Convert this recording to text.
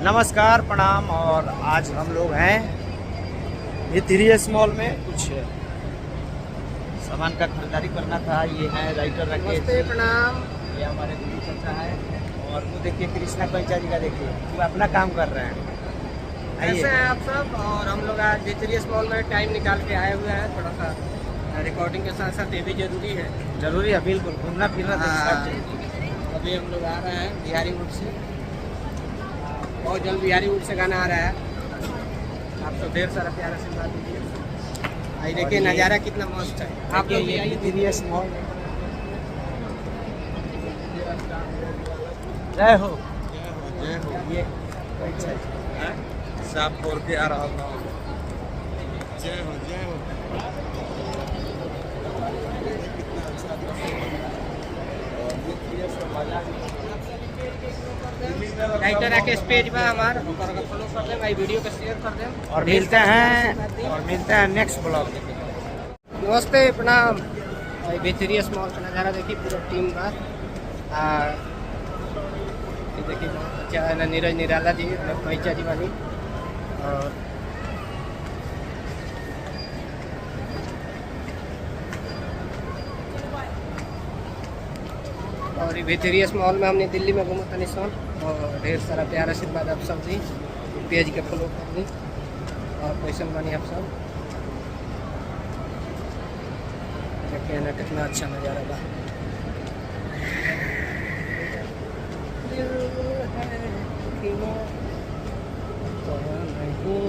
नमस्कार, प्रणाम। और आज हम लोग हैं भित्रियस मॉल में। कुछ सामान का खरीदारी करना था। ये है राइटर राकेश, प्रणाम। ये हमारे गुरु चाचा है। और वो देखिए कृष्णा पंचा जी का, देखिए वो अपना काम कर रहे हैं। कैसे हैं आप सब? और हम लोग आज भित्रियस मॉल में टाइम निकाल के आए हुए हैं। थोड़ा सा रिकॉर्डिंग के साथ साथ ये भी जरूरी है। जरूरी है, बिल्कुल घूमना फिरना तो सब हाँ। जरूरी है। अभी हम लोग आ रहे हैं बिहारी वुड से। बहुत जल्द बिहारी वुड से गाना आ रहा है। आप तो ढेर सारा प्यारा आशीर्वाद दीजिए। आई देखिए नज़ारा कितना मस्त है। आप लोग भी आइए भित्रियस मॉल। जय हो जय हो। ये अच्छा जी। साफ बोल के आ रहा था। जय हो जय हो। राइटर राकेश पेज में हमारा फॉलो कर दें भाई, वीडियो को शेयर कर दें। और मिलते हैं नेक्स्ट ब्लॉग में। नमस्ते, प्रणाम। भाई भित्रियस मॉल का नज़ारा देखिए पूरा टीम का। ये देखिए बहुत अच्छा है ना, नीरज निराला जी, पैचा जी वाली। और ये भित्रियस मॉल में हमने दिल्ली में घूमा था निशान। और ढेर सारा प्यार आशीर्वाद आप सब दी, पेज के फॉलो कर दी। और क्वेश्चन बनी आप सब देखिए ना, कितना अच्छा नज़ारा बा। दिल है कि वो तो नहीं